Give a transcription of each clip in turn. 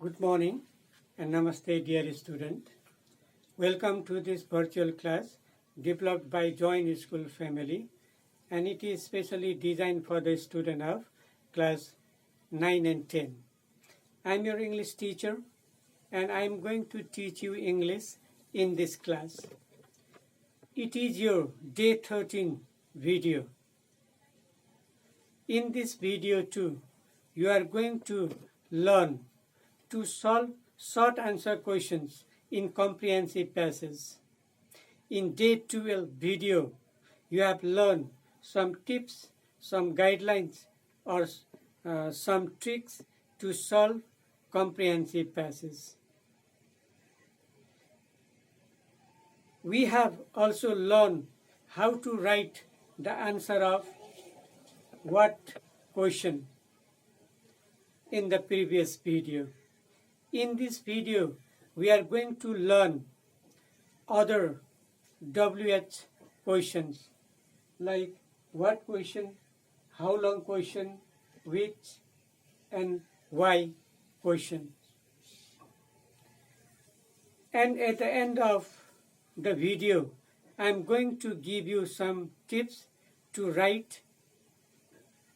Good morning and namaste dear student. Welcome to this virtual class developed by Join School family, and it is specially designed for the student of class 9 and 10. I am your English teacher and I am going to teach you English in this class. It is your day 13 video. In this video too, you are going to learn to solve short answer questions in comprehensive passages. In day 12 video, you have learned some tips, some guidelines, or some tricks to solve comprehensive passages. We have also learned how to write the answer of what question in the previous video. In this video, we are going to learn other WH questions like what question, how long question, which, and why question. And at the end of the video, I am going to give you some tips to write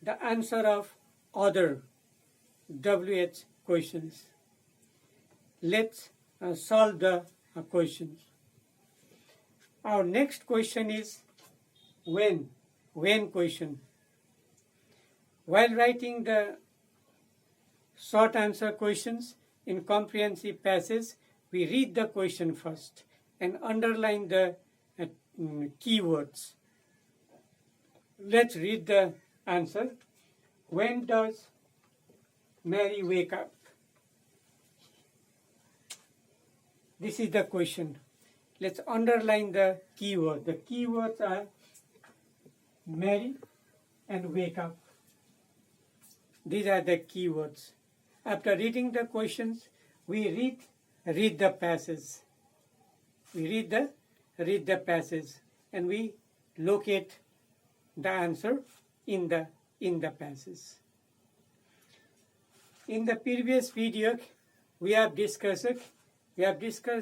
the answer of other WH questions. Let's solve the questions. Our next question is when question. While writing the short answer questions in comprehensive passage, we read the question first and underline the keywords. Let's read the answer. When does Mary wake up? This is the question. Let's underline the keyword. The keywords are Mary and wake up. These are the keywords. After reading the questions, we read the passage. We read the passage and we locate the answer in the passage. In the previous video, we have discussed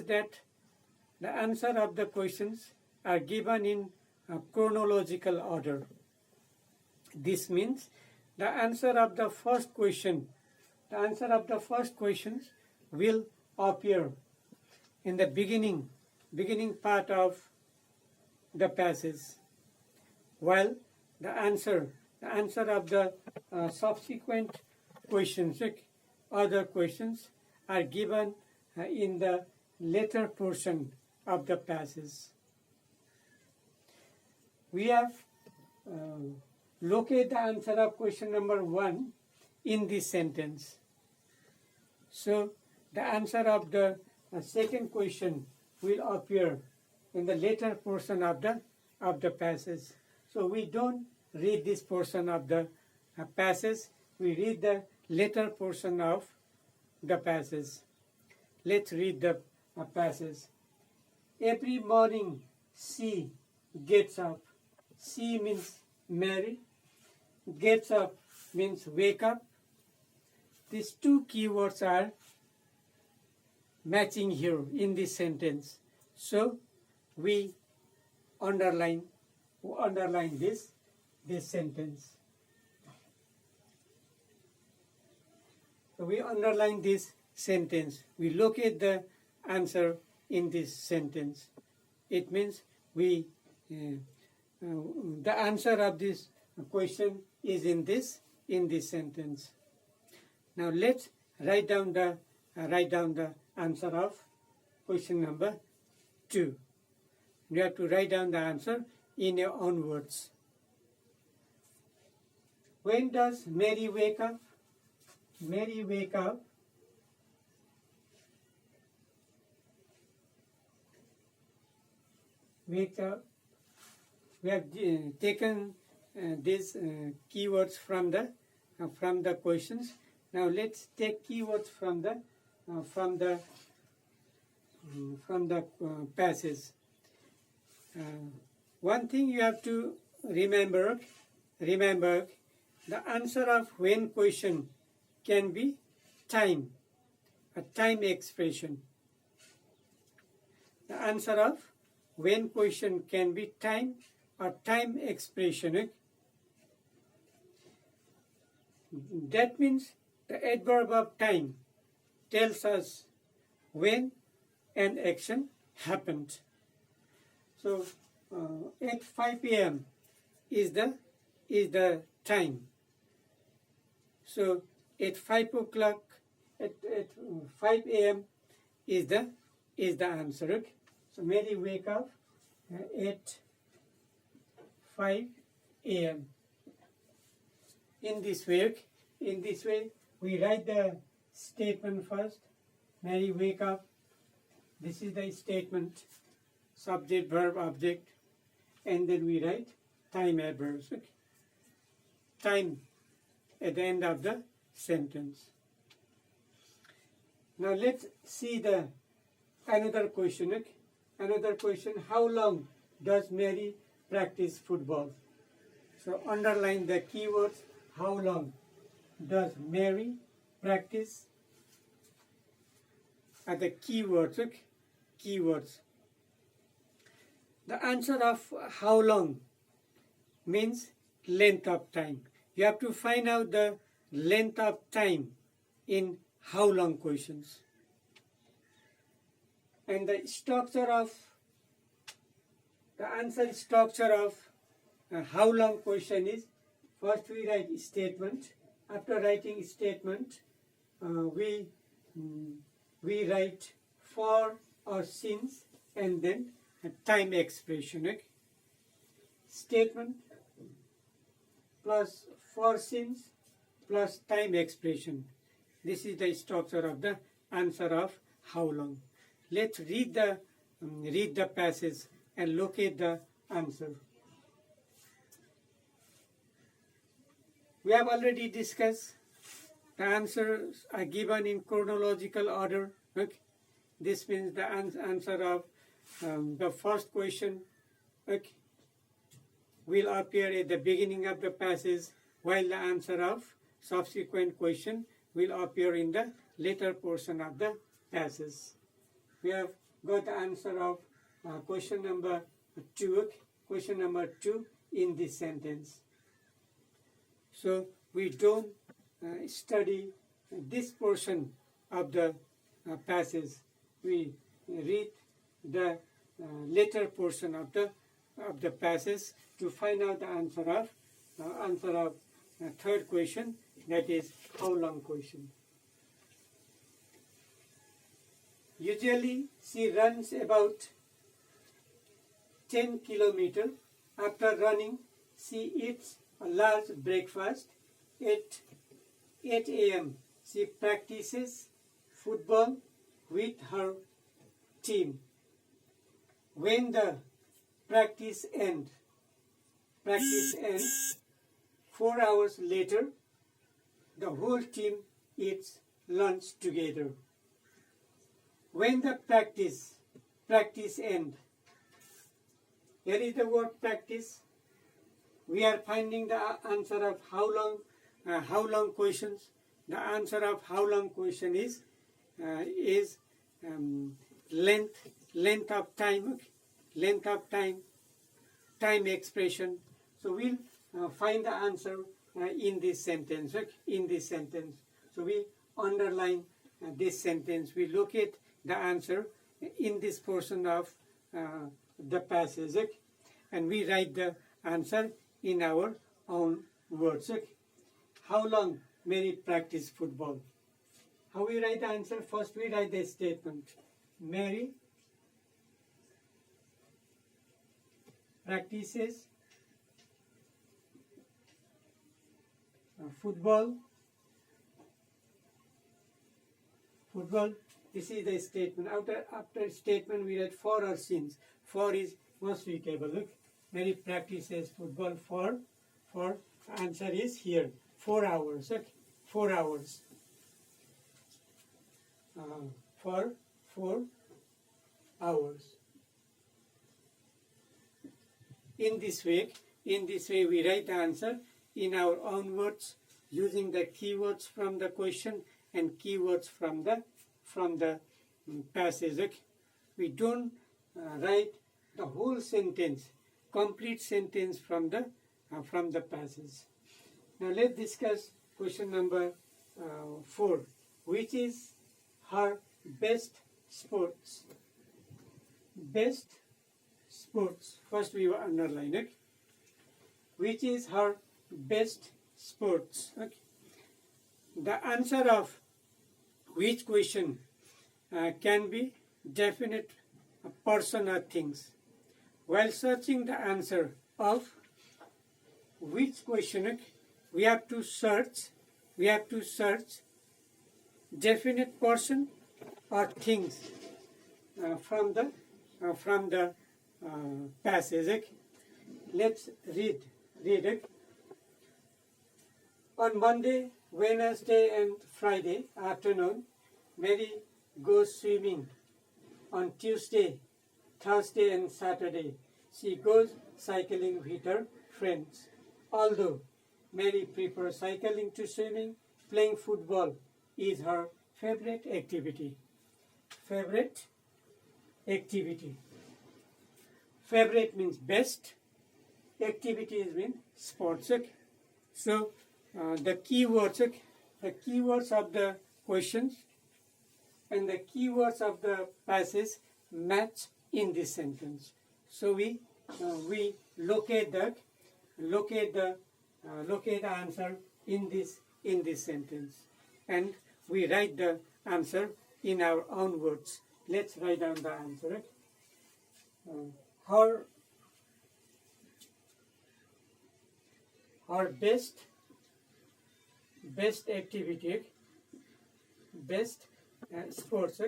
that the answer of the questions are given in a chronological order. This means the answer of the first question, will appear in the beginning part of the passage, while the answer of the subsequent questions, other questions, are given in the later portion of the passage. We have located the answer of question number 1 in this sentence. So the answer of the second question will appear in the later portion of the passage. So we don't read this portion of the passage, we read the later portion of the passage. Let's read the passage. Every morning she gets up. She means Mary. Gets up means wake up. These two keywords are matching here in this sentence. So we underline this sentence. So we underline this sentence. We locate the answer in this sentence. It means the answer of this question is in this sentence. Now let's write down the answer of question number 2. You have to write down the answer in your own words. When does Mary wake up? Mary wake up We have taken these keywords from the questions. Now let's take keywords from the passage. One thing you have to remember, the answer of when question can be time. a time expression. The answer of when question can be time or time expression. That means the adverb of time tells us when an action happened. So at 5 p.m. is the time. So at 5 o'clock, at 5 a.m. is the answer. Okay? So Mary wake up at 5 a.m. In this way, we write the statement first. Mary wake up. This is the statement, subject, verb, object, and then we write time adverbs. Okay? Time at the end of the sentence. Now let's see the another question. Okay? Another question: how long does Mary practice football? So underline the keywords. How long does Mary practice? Are the keywords. Okay? Keywords. The answer of how long means length of time. You have to find out the length of time in how long questions. And the structure of the answer structure of how long question is, first we write statement. After writing statement, we write for or since, and then a time expression. Okay? Statement plus for since plus time expression. This is the structure of the answer of how long. Let's read the passage and locate the answer. We have already discussed the answers are given in chronological order. Okay? This means the answer of the first question, okay, will appear at the beginning of the passage, while the answer of subsequent question will appear in the later portion of the passage. We have got the answer of question number 2. Okay? Question number 2 in this sentence. So we don't study this portion of the passage. We read the later portion of the passage to find out the answer of third question, that is how long question. Usually she runs about 10 kilometers. After running, she eats a large breakfast. At 8 a.m. she practices football with her team. When the practice ends, 4 hours later, the whole team eats lunch together. When the practice ends, here is the word practice. We are finding the answer of how long questions. The answer of how long question is length of time, length of time, time expression. So we'll find the answer in this sentence. In this sentence, so we underline this sentence. We locate the answer in this portion of the passage, and we write the answer in our own words. How long Mary practiced football? How we write the answer? First we write the statement. Mary practices football. This is the statement. After statement we write for or since. For is most suitable. Look, Mary practices football for answer is here. 4 hours. Okay? 4 hours. For 4 hours. In this way we write the answer in our own words using the keywords from the question and keywords from the from the passage. Okay? We don't write the whole sentence, complete sentence from the passage. Now let's discuss question number 4. Which is her best sports? Best sports. First we will underline it. Which is her best sports? Okay. The answer of which question can be definite person or things. While searching the answer of which question, okay, we have to search definite person or things from the passage. Okay. Let's read it. On Monday, Wednesday and Friday afternoon, Mary goes swimming. On Tuesday, Thursday and Saturday, she goes cycling with her friends. Although Mary prefers cycling to swimming, playing football is her favorite activity. Favorite activity. Favorite means best. Activities mean sports. So the keywords of the questions and the keywords of the passage match in this sentence. So we locate the answer in this sentence, and we write the answer in our own words. Let's write down the answer. Her best activity, best sports.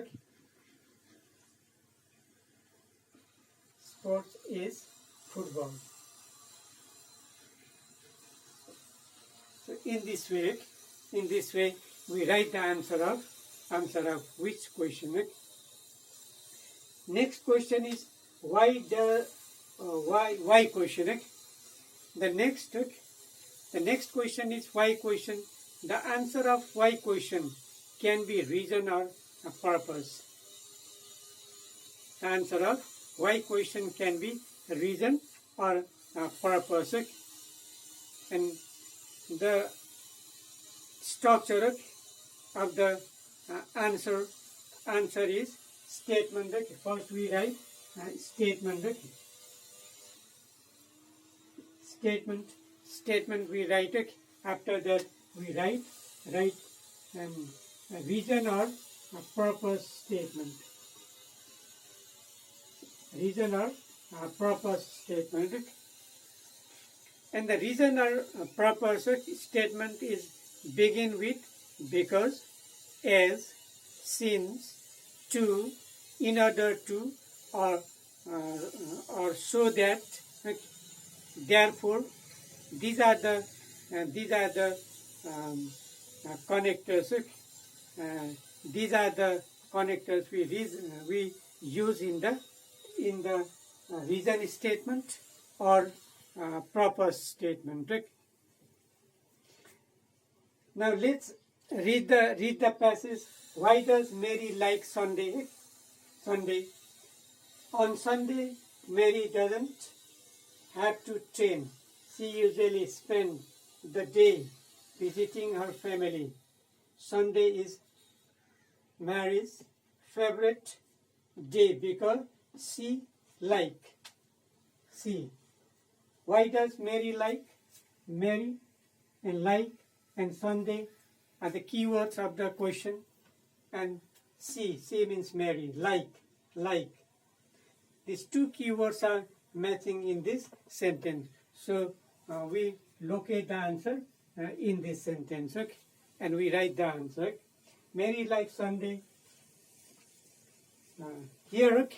Sports is football. So in this way, we write the answer of which question. Next question is why question. The next question is why question. The answer of why question can be reason or a purpose. The answer of why question can be reason or a purpose. And the structure of the answer is statement. First we write statement. Statement we write it. After that we write reason or a purpose statement. Reason or a purpose statement. And the reason or purpose statement is begin with because, as, since, to, in order to, or so that. Therefore, these are the connectors. These are the connectors we use in the reason statement or purpose statement. Now let's read the passage. Why does Mary like Sunday? On Sunday, Mary doesn't have to train. She usually spends the day visiting her family. Sunday is Mary's favorite day because she like. Why does Mary like? Mary and like and Sunday are the keywords of the question, and she means Mary, like. These two keywords are matching in this sentence. So we locate the answer in this sentence, and we write the answer. Mary likes Sunday. Here,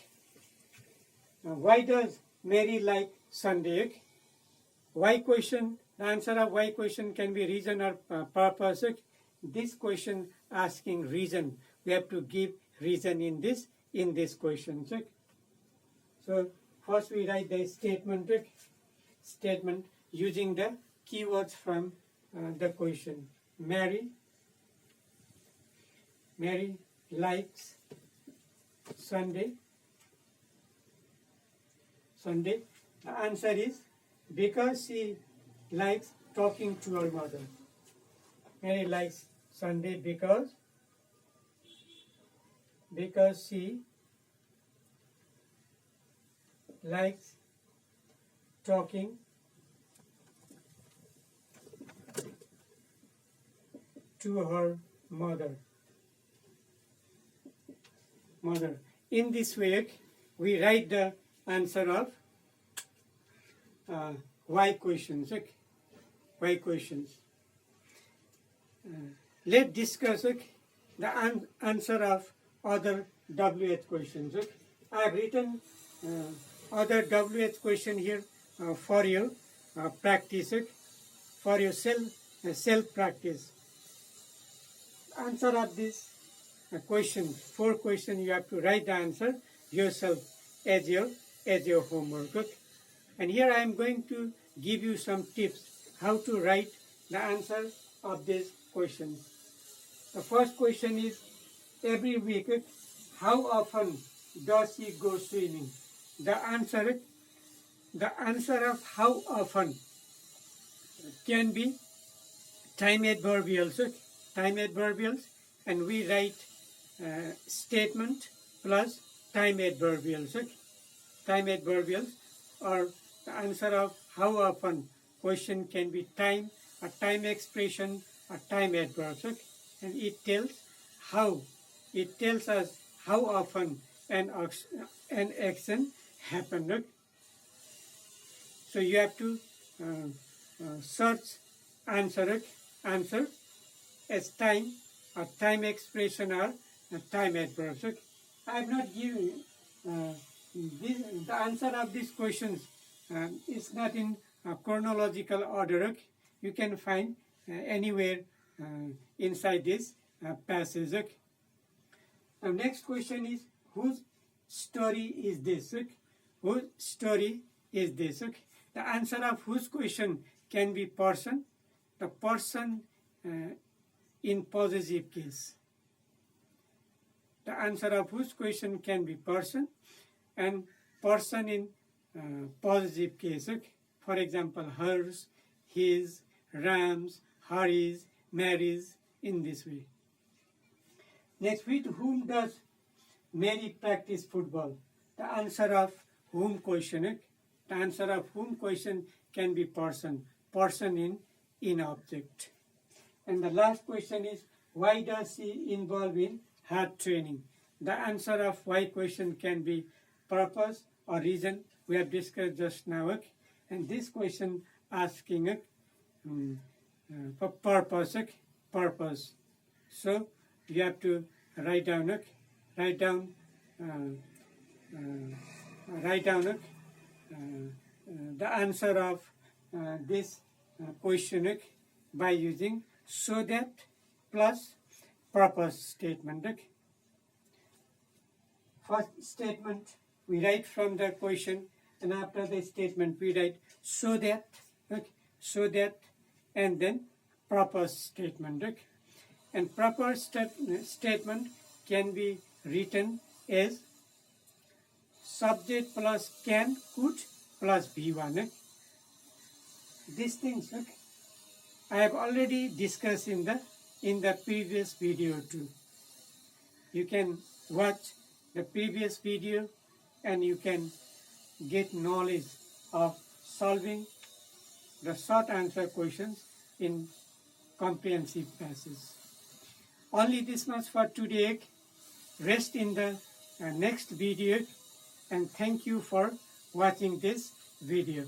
why does Mary like Sunday? Why question, the answer of why question can be reason or purpose. This question asking reason. We have to give reason in this question. So first we write the statement using the keywords from the question. Mary likes Sunday. The answer is because she likes talking to her mother. Mary likes Sunday because she likes talking to her mother. In this way, we write the answer of why questions. Okay? Why questions. Let's discuss the answer of other WH questions. Okay? I have written other WH question here for your practice, for your self practice. Answer of this question, 4 questions, you have to write the answer yourself as your homework. Okay? And here I am going to give you some tips how to write the answer of these questions. The first question is, every week, how often does she go swimming? The answer of how often can be time adverbials. Time adverbials, and we write statement plus time adverbials. Time adverbials, or the answer of how often question can be time, a time expression, a time adverb. And it tells us how often an action happened. So you have to search answer as time, a time expression, or a time adverb. I have not given the answer of these questions is not in chronological order. You can find anywhere inside this passage. The next question is, whose story is this? Whose story is this? The answer of whose question can be person. The person in possessive case. The answer of whose question can be person, and person in possessive case. For example, hers, his, Ram's, Hari's, Mary's, in this way. Next, with whom does Mary practice football? The answer of whom question. The answer of whom question can be person. Person in object. And the last question is, why does she involve in hard training? The answer of why question can be purpose or reason. We have discussed just now. And this question asking for purpose. Purpose. So you have to write down the answer of this question by using so that plus purpose statement. First statement we write from the question, and after the statement we write so that, and then proper statement. And proper statement can be written as subject plus can, could plus V1. These things I have already discussed in the previous video too. You can watch the previous video and you can get knowledge of solving the short answer questions in comprehensive passage. Only this much for today. Rest in the next video, and thank you for watching this video.